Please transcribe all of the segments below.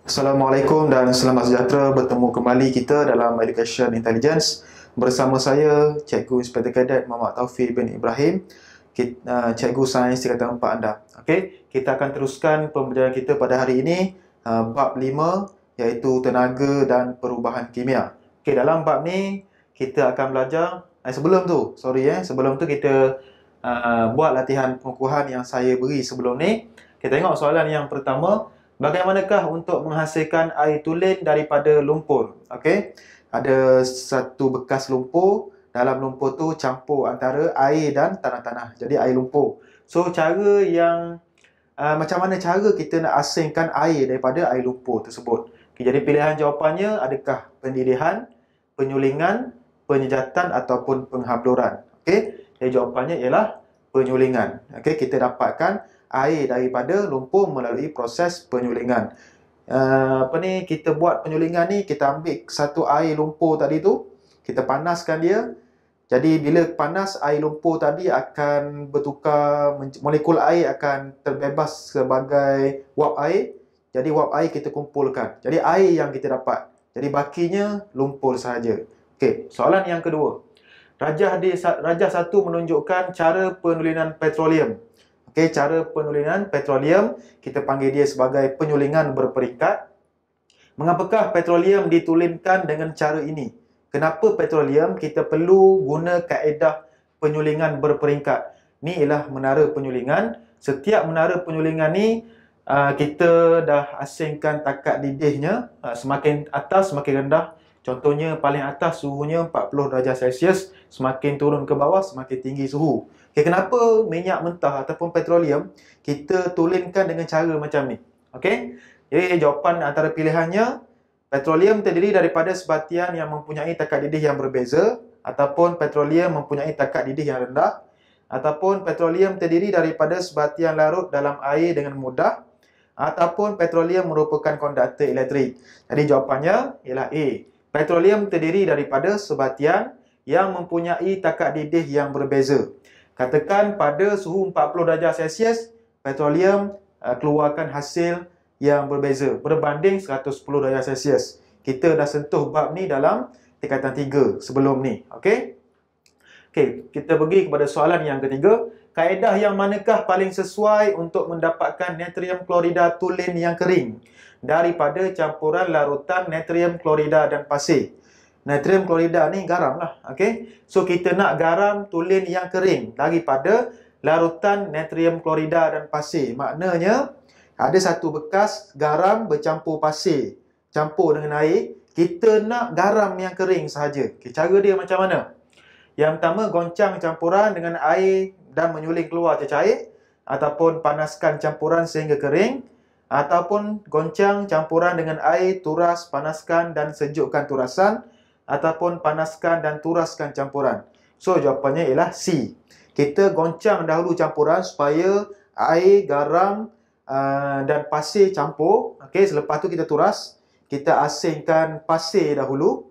Assalamualaikum dan selamat sejahtera, bertemu kembali kita dalam Education Intelligence bersama saya Cikgu Inspektor Kadet Muhammad Taufik bin Ibrahim, Cikgu Sains Tingkatan 4 anda. Okey, kita akan teruskan pembelajaran kita pada hari ini, bab 5 iaitu tenaga dan perubahan kimia. Okey, dalam bab ni kita akan belajar sebelum tu kita buat latihan pengukuhan yang saya beri sebelum ni. Kita tengok soalan yang pertama. Bagaimanakah untuk menghasilkan air tulen daripada lumpur? Okey. Ada satu bekas lumpur, dalam lumpur tu campur antara air dan tanah-tanah. Jadi air lumpur. So macam mana cara kita nak asingkan air daripada air lumpur tersebut? Okay, jadi pilihan jawapannya adakah pendilihan, penyulingan, penyejatan ataupun penghabluran? Okey. Jadi jawapannya ialah penyulingan. Okey, kita dapatkan air daripada lumpur melalui proses penyulingan. Kita buat penyulingan ni, kita ambil satu air lumpur tadi tu, kita panaskan dia. Jadi bila panas, air lumpur tadi akan bertukar, molekul air akan terbebas sebagai wap air. Jadi wap air kita kumpulkan. Jadi air yang kita dapat. Jadi bakinya lumpur sahaja. Okey, soalan yang kedua. Rajah 1 menunjukkan cara penulinan petroleum. Okey, cara penulinan petroleum, kita panggil dia sebagai penyulingan berperingkat. Mengapakah petroleum ditulinkan dengan cara ini? Kenapa petroleum kita perlu guna kaedah penyulingan berperingkat? Ni ialah menara penyulingan. Setiap menara penyulingan ni kita dah asingkan takat didihnya, semakin atas semakin rendah. Contohnya paling atas suhunya 40 darjah Celsius, semakin turun ke bawah semakin tinggi suhu. Okay, kenapa minyak mentah ataupun petroleum kita tulinkan dengan cara macam ni? Okey. Jadi jawapan antara pilihannya, petroleum terdiri daripada sebatian yang mempunyai takat didih yang berbeza, ataupun petroleum mempunyai takat didih yang rendah, ataupun petroleum terdiri daripada sebatian larut dalam air dengan mudah, ataupun petroleum merupakan konduktor elektrik. Jadi jawapannya ialah A. Petroleum terdiri daripada sebatian yang mempunyai takat didih yang berbeza. Katakan pada suhu 40 darjah Celsius, petroleum keluarkan hasil yang berbeza berbanding 110 darjah Celsius. Kita dah sentuh bab ni dalam tingkatan 3 sebelum ni. Okey? Okey, kita pergi kepada soalan yang ketiga. Kaedah yang manakah paling sesuai untuk mendapatkan natrium klorida tulen yang kering daripada campuran larutan natrium klorida dan pasir? Natrium klorida ni garam lah. Okay? So kita nak garam tulen yang kering daripada larutan natrium klorida dan pasir. Maknanya ada satu bekas garam bercampur pasir, campur dengan air. Kita nak garam yang kering sahaja. Okay, cara dia macam mana? Yang pertama, goncang campuran dengan air dan menyuling keluar cecair, ataupun panaskan campuran sehingga kering, ataupun goncang campuran dengan air, turas, panaskan dan sejukkan turasan, ataupun panaskan dan turaskan campuran. So jawapannya ialah C. Kita goncang dahulu campuran supaya air, garam dan pasir campur. Okey, selepas tu kita turas. Kita asingkan pasir dahulu.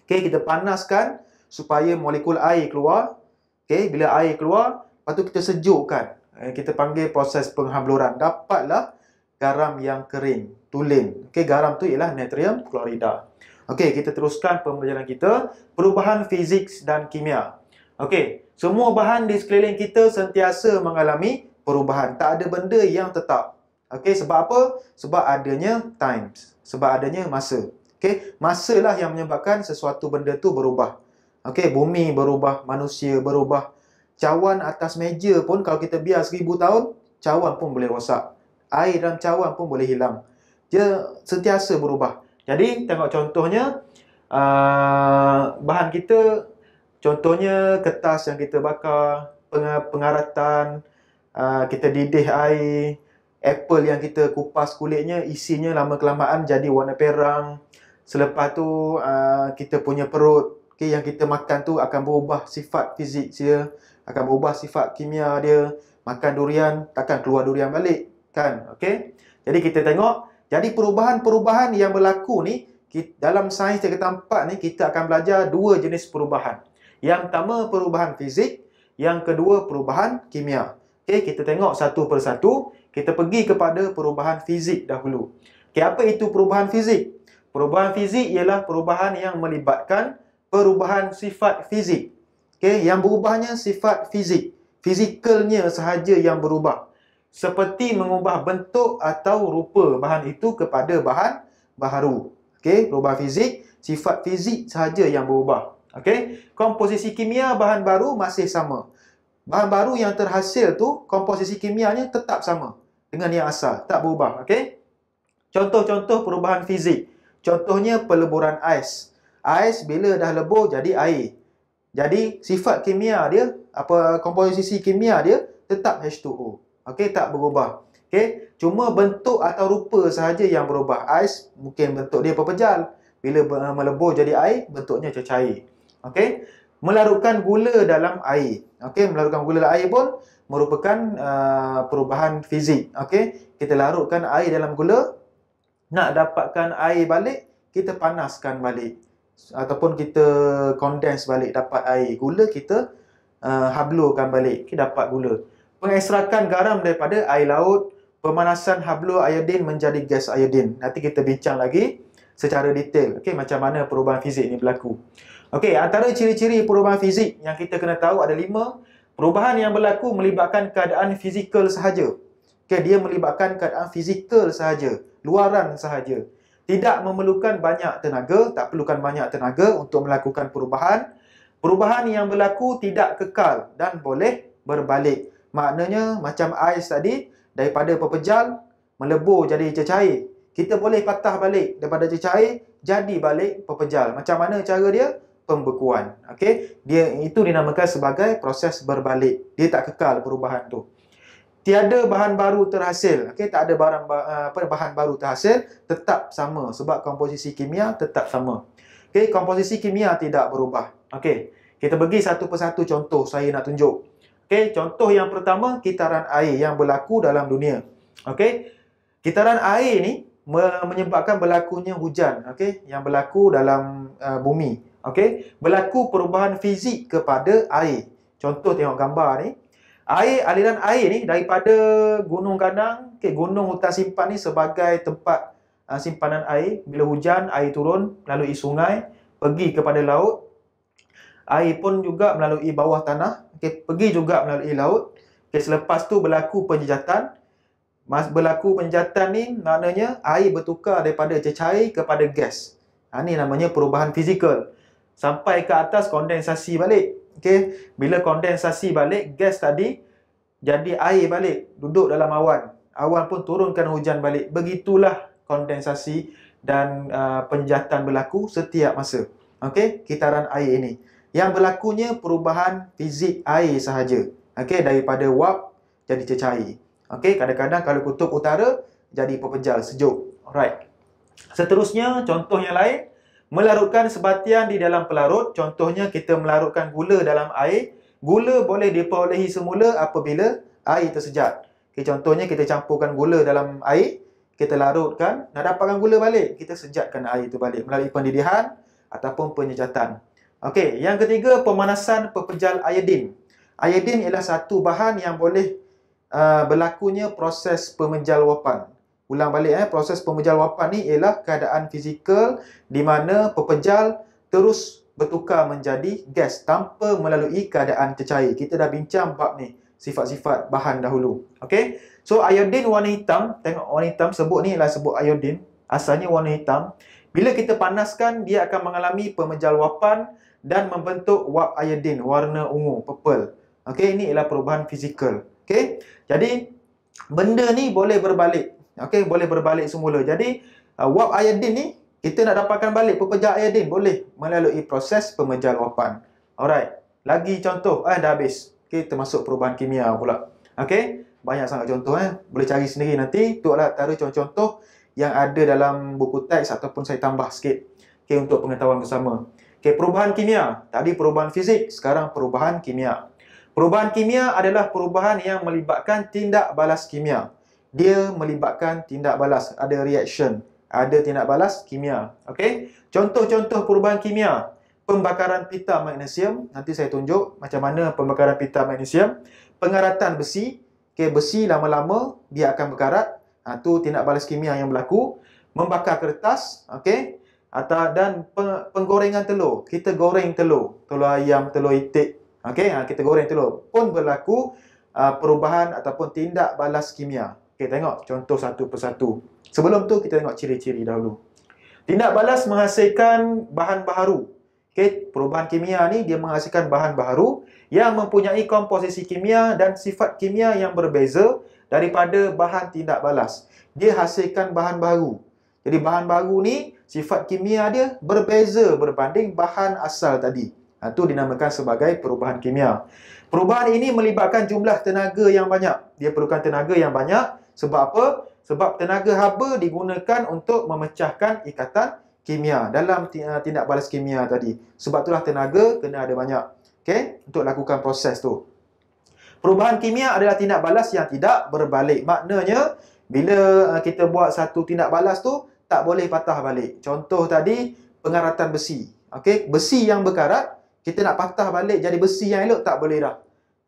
Okey, kita panaskan supaya molekul air keluar. Okey, bila air keluar, lepas tu kita sejukkan. Kita panggil proses penghabluran. Dapatlah garam yang kering, tulen. Okey, garam tu ialah natrium klorida. Okey, kita teruskan pembelajaran kita. Perubahan fizik dan kimia. Okey, semua bahan di sekeliling kita sentiasa mengalami perubahan. Tak ada benda yang tetap. Okey, sebab apa? Sebab adanya time. Sebab adanya masa. Okey, masalah yang menyebabkan sesuatu benda tu berubah. Okey, bumi berubah, manusia berubah. Cawan atas meja pun kalau kita biar 1000 tahun, cawan pun boleh rosak. Air dalam cawan pun boleh hilang. Dia sentiasa berubah. Jadi, tengok contohnya, bahan kita, contohnya kertas yang kita bakar, pengaratan, kita didih air, apple yang kita kupas kulitnya, isinya lama-kelamaan jadi warna perang. Selepas tu, kita punya perut, okay, yang kita makan tu akan berubah sifat fizik dia, akan berubah sifat kimia dia. Makan durian, takkan keluar durian balik, kan? Okay? Jadi kita tengok, jadi perubahan-perubahan yang berlaku ni, dalam sains tingkatan 4 ni, kita akan belajar dua jenis perubahan. Yang pertama, perubahan fizik. Yang kedua, perubahan kimia. Okey, kita tengok satu persatu. Kita pergi kepada perubahan fizik dahulu. Okey, apa itu perubahan fizik? Perubahan fizik ialah perubahan yang melibatkan perubahan sifat fizik. Okey, yang berubahnya sifat fizik. Fizikalnya sahaja yang berubah. Seperti mengubah bentuk atau rupa bahan itu kepada bahan baharu. Okey, perubahan fizik, sifat fizik sahaja yang berubah. Okey, komposisi kimia bahan baru masih sama. Bahan baru yang terhasil tu komposisi kimianya tetap sama dengan yang asal, tak berubah. Okey. Contoh-contoh perubahan fizik. Contohnya peleburan ais. Ais bila dah lebur jadi air. Jadi sifat kimia dia, komposisi kimia dia tetap H2O. Okey, tak berubah. Okey, cuma bentuk atau rupa sahaja yang berubah. Ais mungkin bentuk dia pepejal. Bila melebur jadi air, bentuknya cecair. Okey, melarutkan gula dalam air. Okey, melarutkan gula dalam air pun merupakan perubahan fizik. Okey, kita larutkan air dalam gula, nak dapatkan air balik, kita panaskan balik. Ataupun kita kondens balik, dapat air. Gula kita hablurkan balik, kita dapat gula. Pengekstrakan garam daripada air laut, pemanasan hablur iodin menjadi gas iodin. Nanti kita bincang lagi secara detail. Okey, macam mana perubahan fizik ni berlaku. Okey, antara ciri-ciri perubahan fizik yang kita kena tahu ada 5. Perubahan yang berlaku melibatkan keadaan fizikal sahaja. Okey, dia melibatkan keadaan fizikal sahaja, luaran sahaja. Tidak memerlukan banyak tenaga, tak perlukan banyak tenaga untuk melakukan perubahan. Perubahan yang berlaku tidak kekal dan boleh berbalik. Maknanya macam ais tadi, daripada pepejal melebur jadi cecair. Kita boleh patah balik daripada cecair jadi balik pepejal. Macam mana cara dia? Pembekuan. Okey, itu dinamakan sebagai proses berbalik. Dia tak kekal perubahan tu. Tiada bahan baru terhasil. Okey, tak ada bahan baru terhasil, tetap sama sebab komposisi kimia tetap sama. Okey, komposisi kimia tidak berubah. Okey, kita bagi satu persatu contoh saya nak tunjuk. Okey, contoh yang pertama, kitaran air yang berlaku dalam dunia. Okey, kitaran air ni menyebabkan berlakunya hujan, okey, yang berlaku dalam bumi. Okey, berlaku perubahan fizik kepada air. Contoh tengok gambar ni. Aliran air ni daripada Gunung Ganang, Gunung Hutan Simpan ni sebagai tempat simpanan air. Bila hujan, air turun melalui sungai, pergi kepada laut. Air pun juga melalui bawah tanah, pergi juga melalui laut. Selepas tu berlaku penjejatan. Berlaku penjejatan ni maknanya air bertukar daripada cecair kepada gas. Ini namanya perubahan fizikal. Sampai ke atas kondensasi balik. Okey, bila kondensasi balik, gas tadi jadi air balik, duduk dalam awan. Awan pun turunkan hujan balik. Begitulah kondensasi dan penjejatan berlaku setiap masa. Okey, kitaran air ini. Yang berlakunya perubahan fizik air sahaja. Okey, daripada wap jadi cecair. Okey, kadang-kadang kalau kutub utara jadi pepejal sejuk. Alright. Seterusnya, contoh yang lain. Melarutkan sebatian di dalam pelarut. Contohnya kita melarutkan gula dalam air. Gula boleh diperolehi semula apabila air tersejat. Okay, contohnya kita campurkan gula dalam air. Kita larutkan. Nak dapatkan gula balik, kita sejatkan air itu balik melalui pendidihan ataupun penyejatan. Okey, yang ketiga, pemanasan pepejal iodin. Iodin ialah satu bahan yang boleh berlakunya proses pemenjalwapan. Ulang balik, proses pemenjalwapan ni ialah keadaan fizikal di mana pepejal terus bertukar menjadi gas tanpa melalui keadaan cecair. Kita dah bincang bab ni, sifat-sifat bahan dahulu. Okey. So iodin warna hitam, tengok warna hitam sebut ni ialah sebut iodin, asalnya warna hitam. Bila kita panaskan, dia akan mengalami pemenjalwapan dan membentuk wap iodin warna ungu, purple. Okey, ini ialah perubahan fizikal. Okey. Jadi benda ni boleh berbalik. Okey, boleh berbalik semula. Jadi wap iodin ni kita nak dapatkan balik pepejal iodin boleh melalui proses pemenjalwapan. Alright. Lagi contoh, dah habis. Okey, termasuk perubahan kimia pula. Okey, banyak sangat contoh boleh cari sendiri nanti. Itu adalah antara contoh-contoh yang ada dalam buku teks ataupun saya tambah sikit. Okey, untuk pengetahuan bersama. Okey, perubahan kimia. Tadi perubahan fizik, sekarang perubahan kimia. Perubahan kimia adalah perubahan yang melibatkan tindak balas kimia. Dia melibatkan tindak balas, ada reaction, ada tindak balas kimia. Okey. Contoh-contoh perubahan kimia. Pembakaran pita magnesium, nanti saya tunjuk macam mana pembakaran pita magnesium. Pengaratan besi, okey, besi lama-lama dia akan berkarat. Tu tindak balas kimia yang berlaku. membakar kertas, okey, dan penggorengan telur. Kita goreng telur, telur ayam, telur itik, okey, kita goreng telur. Pun berlaku perubahan ataupun tindak balas kimia. Okey, tengok contoh satu persatu. Sebelum tu kita tengok ciri-ciri dahulu. Tindak balas menghasilkan bahan baharu. Okey, perubahan kimia ni dia menghasilkan bahan baharu yang mempunyai komposisi kimia dan sifat kimia yang berbeza daripada bahan tindak balas. Dia hasilkan bahan baru. Jadi bahan baru ni sifat kimia dia berbeza berbanding bahan asal tadi. Itu dinamakan sebagai perubahan kimia. Perubahan ini melibatkan jumlah tenaga yang banyak. Dia perlukan tenaga yang banyak. Sebab apa? Sebab tenaga haba digunakan untuk memecahkan ikatan kimia dalam tindak balas kimia tadi. Sebab itulah tenaga kena ada banyak. Okey, untuk lakukan proses tu. Perubahan kimia adalah tindak balas yang tidak berbalik. Maknanya bila kita buat satu tindak balas tu tak boleh patah balik. Contoh tadi pengaratan besi. Okey, besi yang berkarat kita nak patah balik jadi besi yang elok tak boleh dah.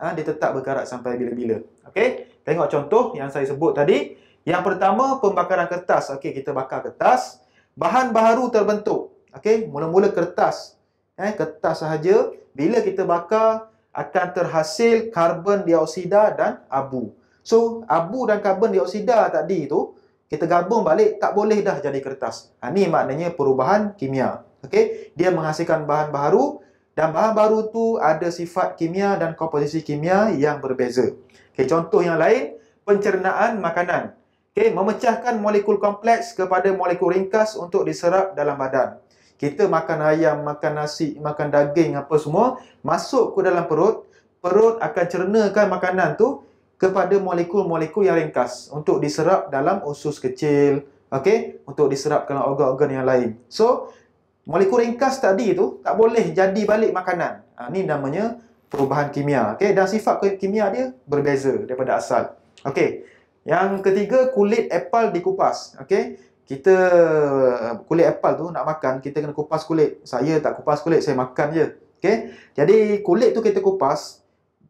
Dia tetap berkarat sampai bila-bila. Okey, tengok contoh yang saya sebut tadi. Yang pertama, pembakaran kertas. Okey, kita bakar kertas. Bahan baharu terbentuk. Okey, mula-mula kertas. Kertas sahaja. Bila kita bakar, akan terhasil karbon dioksida dan abu. So, abu dan karbon dioksida tadi tu, kita gabung balik, tak boleh dah jadi kertas. Ni maknanya perubahan kimia. Okey, dia menghasilkan bahan baharu. Dan bahan baru tu ada sifat kimia dan komposisi kimia yang berbeza. Okey, contoh yang lain, pencernaan makanan. Okey, memecahkan molekul kompleks kepada molekul ringkas untuk diserap dalam badan. Kita makan ayam, makan nasi, makan daging apa semua, masuk ke dalam perut, perut akan cernakan makanan tu kepada molekul-molekul yang ringkas untuk diserap dalam usus kecil, okey, untuk diserap dalam organ-organ yang lain. So, molekul ringkas tadi tu tak boleh jadi balik makanan. Ni namanya perubahan kimia. Okey, dan sifat kimia dia berbeza daripada asal. Okey. Yang ketiga, kulit apple dikupas. Okey. Kita kulit apple tu nak makan, kita kena kupas kulit. Saya tak kupas kulit, saya makan je. Okey. Jadi kulit tu kita kupas.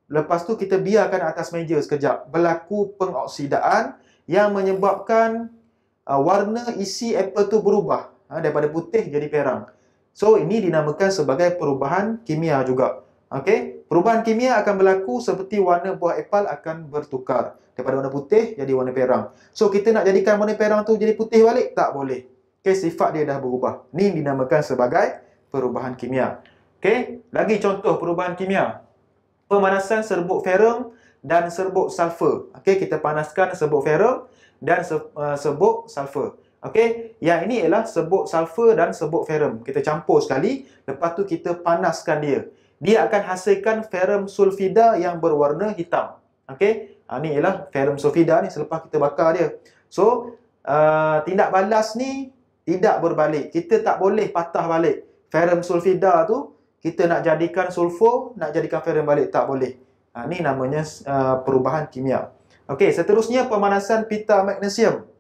Lepas tu kita biarkan atas meja sekejap. Berlaku pengoksidaan yang menyebabkan warna isi apple tu berubah. Daripada putih jadi perang. So, ini dinamakan sebagai perubahan kimia juga. Okey, perubahan kimia akan berlaku seperti warna buah apple akan bertukar. Daripada warna putih jadi warna perang. So, kita nak jadikan warna perang tu jadi putih balik? Tak boleh. Okey, sifat dia dah berubah. Ini dinamakan sebagai perubahan kimia. Okey, lagi contoh perubahan kimia. Pemanasan serbuk ferrum dan serbuk sulfur. Okey, kita panaskan serbuk ferrum dan serbuk sulfur. Okey, yang ini ialah serbuk sulfur dan serbuk ferrum. Kita campur sekali, lepas tu kita panaskan dia. Dia akan hasilkan ferrum sulfida yang berwarna hitam. Okey, ni ialah ferrum sulfida ni selepas kita bakar dia. So, tindak balas ni tidak berbalik. Kita tak boleh patah balik. Ferrum sulfida tu, kita nak jadikan sulfur, nak jadikan ferrum balik, tak boleh. Ni namanya perubahan kimia. Okey, seterusnya pemanasan pita magnesium.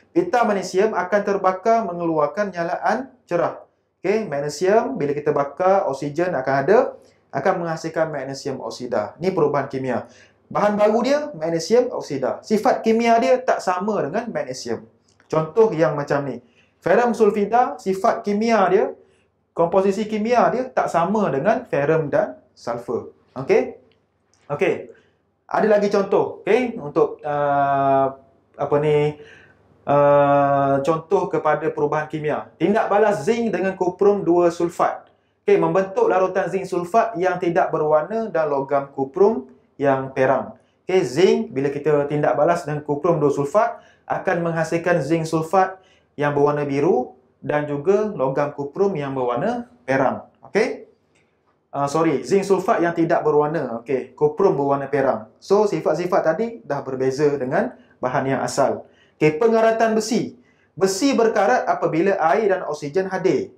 Pita magnesium akan terbakar mengeluarkan nyalaan cerah. Okey, magnesium bila kita bakar, oksigen akan menghasilkan magnesium oksida. Ni perubahan kimia. Bahan baru dia magnesium oksida. Sifat kimia dia tak sama dengan magnesium. Contoh yang macam ni. Ferrum sulfida, sifat kimia dia, komposisi kimia dia tak sama dengan ferrum dan sulfur. Okey? Okey. Ada lagi contoh, okey, untuk contoh kepada perubahan kimia. Tindak balas zinc dengan kuprum 2 sulfat. Okey, membentuk larutan zinc sulfat yang tidak berwarna dan logam kuprum yang perang. Okey, zinc bila kita tindak balas dengan kuprum 2 sulfat akan menghasilkan zinc sulfat yang berwarna biru dan juga logam kuprum yang berwarna perang. Okey? Zinc sulfat yang tidak berwarna. Okey, kuprum berwarna perang. So, sifat-sifat tadi dah berbeza dengan bahan yang asal. Okey, pengaratan besi. Besi berkarat apabila air dan oksigen hadir.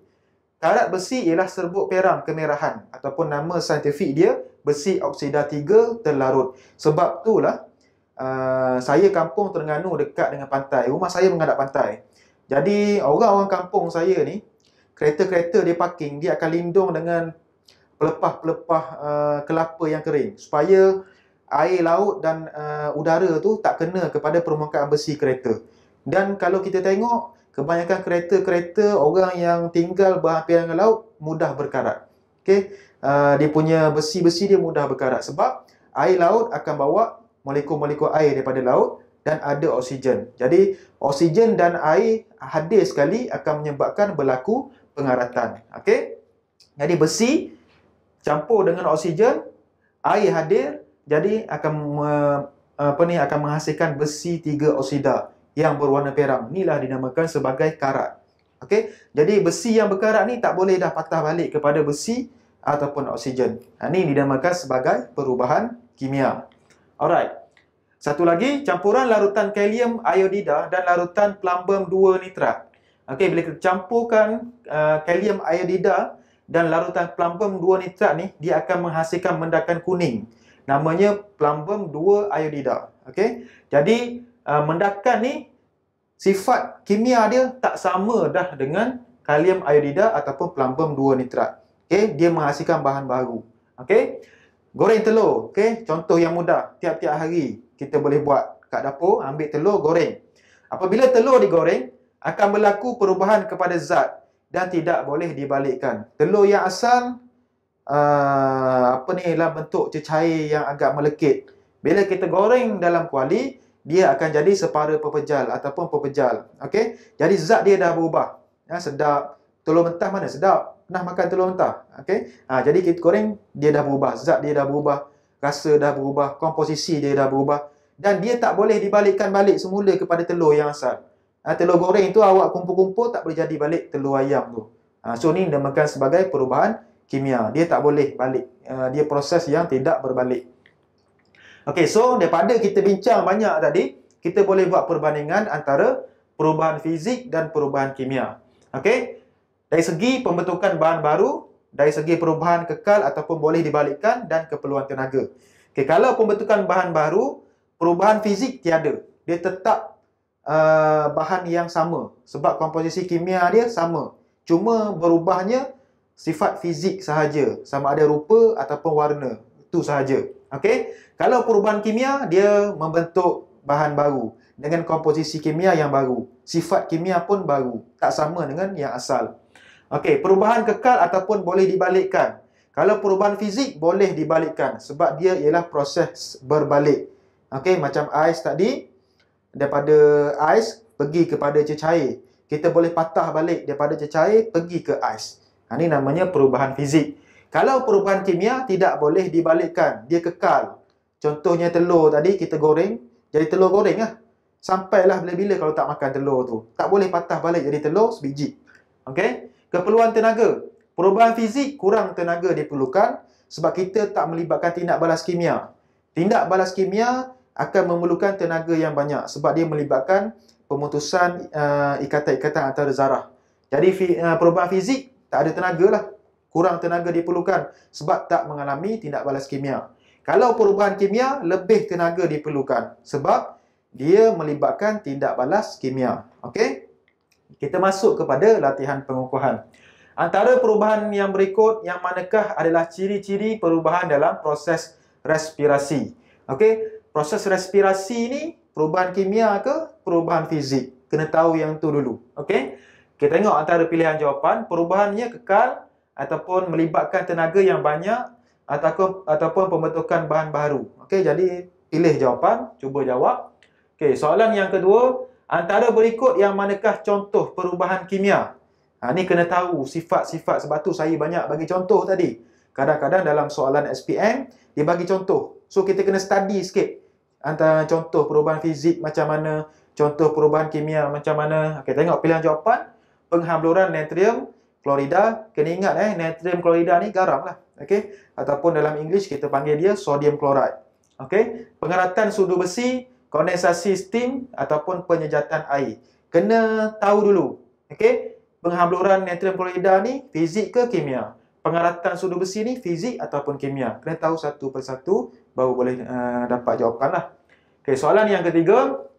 Karat besi ialah serbuk perang kemerahan ataupun nama saintifik dia besi oksida 3 terlarut. Sebab itulah saya kampung Terengganu dekat dengan pantai. Rumah saya menghadap pantai. Jadi orang-orang kampung saya ni, kereta-kereta dia parking, dia akan lindung dengan pelepah-pelepah kelapa yang kering supaya air laut dan udara tu tak kena kepada permukaan besi kereta. Dan kalau kita tengok, kebanyakan kereta-kereta orang yang tinggal berhampiran dengan laut mudah berkarat. Okey, dia punya besi-besi dia mudah berkarat sebab air laut akan bawa molekul-molekul air daripada laut dan ada oksigen. Jadi oksigen dan air hadir sekali akan menyebabkan berlaku pengaratan. Okey. Jadi besi campur dengan oksigen, air hadir, jadi akan akan menghasilkan besi 3 oksida yang berwarna perak. Inilah dinamakan sebagai karat. Okey. Jadi besi yang berkarat ni tak boleh dah patah balik kepada besi ataupun oksigen. Ini dinamakan sebagai perubahan kimia. Alright. Satu lagi, campuran larutan kalium iodida dan larutan plumbum 2 nitrat. Okey, bila kita campurkan kalium iodida dan larutan plumbum 2 nitrat ni, dia akan menghasilkan mendakan kuning. Namanya plumbum 2 iodida. Okey. Jadi mendakan ni sifat kimia dia tak sama dah dengan kalium iodida ataupun plumbum 2 nitrat. Okey, dia menghasilkan bahan baru. Okey. Goreng telur, okey, contoh yang mudah. Tiap-tiap hari kita boleh buat kat dapur, ambil telur, goreng. Apabila telur digoreng, akan berlaku perubahan kepada zat dan tidak boleh dibalikkan. Telur yang asal ialah bentuk cecair yang agak melekit. Bila kita goreng dalam kuali, dia akan jadi separa pepejal ataupun pepejal. Okey, jadi zat dia dah berubah. Sedap. Telur mentah mana sedap? Pernah makan telur mentah? Okey. Jadi kita goreng, dia dah berubah. Zat dia dah berubah. Rasa dah berubah. Komposisi dia dah berubah. Dan dia tak boleh dibalikkan balik semula kepada telur yang asal. Telur goreng tu awak kumpul-kumpul tak boleh jadi balik telur ayam tu. So ni dinamakan sebagai perubahan kimia. Dia tak boleh balik. Dia proses yang tidak berbalik. Okey, so daripada kita bincang banyak tadi, kita boleh buat perbandingan antara perubahan fizik dan perubahan kimia. Okey. Dari segi pembentukan bahan baru, dari segi perubahan kekal ataupun boleh dibalikkan dan keperluan tenaga. Okey, kalau pembentukan bahan baru, perubahan fizik tiada. Dia tetap bahan yang sama sebab komposisi kimia dia sama. Cuma berubahnya sifat fizik sahaja, sama ada rupa ataupun warna. Itu sahaja. Okey. Kalau perubahan kimia, dia membentuk bahan baru dengan komposisi kimia yang baru. Sifat kimia pun baru, tak sama dengan yang asal. Okey, perubahan kekal ataupun boleh dibalikkan. Kalau perubahan fizik boleh dibalikkan sebab dia ialah proses berbalik. Okey, macam ais tadi, daripada ais pergi kepada cecair. Kita boleh patah balik daripada cecair pergi ke ais. Ini namanya perubahan fizik. Kalau perubahan kimia tidak boleh dibalikkan, dia kekal. Contohnya telur tadi kita goreng, jadi telur goreng lah. Sampailah bila-bila kalau tak makan telur tu. Tak boleh patah balik jadi telur sebiji. Okey? Keperluan tenaga. Perubahan fizik kurang tenaga diperlukan sebab kita tak melibatkan tindak balas kimia. Tindak balas kimia akan memerlukan tenaga yang banyak sebab dia melibatkan pemutusan ikatan-ikatan antara zarah. Jadi perubahan fizik tak ada tenaga lah. Kurang tenaga diperlukan sebab tak mengalami tindak balas kimia. Kalau perubahan kimia, lebih tenaga diperlukan sebab dia melibatkan tindak balas kimia. Okey? Kita masuk kepada latihan pengukuhan. Antara perubahan yang berikut, yang manakah adalah ciri-ciri perubahan dalam proses respirasi? Okey, proses respirasi ni perubahan kimia ke perubahan fizik? Kena tahu yang tu dulu. Okey? Kita tengok antara pilihan jawapan, perubahannya kekal ataupun melibatkan tenaga yang banyak ataupun pembentukan bahan baru. Okey, jadi pilih jawapan, cuba jawab. Okey, soalan yang kedua, antara berikut yang manakah contoh perubahan kimia? Ni kena tahu sifat-sifat, sebab tu saya banyak bagi contoh tadi. Kadang-kadang dalam soalan SPM, dia bagi contoh. So, kita kena study sikit. Antara contoh perubahan fizik macam mana, contoh perubahan kimia macam mana. Okey, tengok pilihan jawapan. Penghamburan natrium klorida. Kena ingat natrium klorida ni garam lah. Okey, ataupun dalam English kita panggil dia sodium chloride. Okey, pengeratan sudu besi, kondensasi steam ataupun penyejatan air. Kena tahu dulu. Okey, penghamburan natrium klorida ni fizik ke kimia? Pengeratan sudu besi ni fizik ataupun kimia? Kena tahu satu persatu baru boleh dapat jawapan lah. Okey, soalan yang ketiga,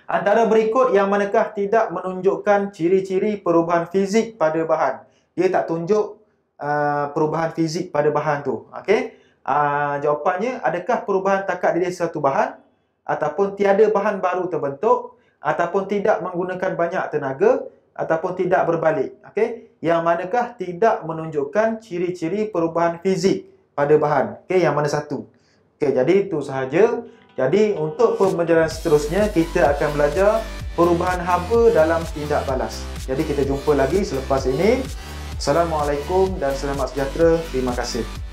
antara berikut yang manakah tidak menunjukkan ciri-ciri perubahan fizik pada bahan? Dia tak tunjuk perubahan fizik pada bahan tu. Okey, jawapannya, adakah perubahan takat diri satu bahan ataupun tiada bahan baru terbentuk ataupun tidak menggunakan banyak tenaga, ataupun tidak berbalik. Okey, yang manakah tidak menunjukkan ciri-ciri perubahan fizik pada bahan. Okey, yang mana satu? Okey, jadi itu sahaja. Jadi untuk pembelajaran seterusnya kita akan belajar perubahan haba dalam tindak balas. Jadi kita jumpa lagi selepas ini. Assalamualaikum dan selamat sejahtera. Terima kasih.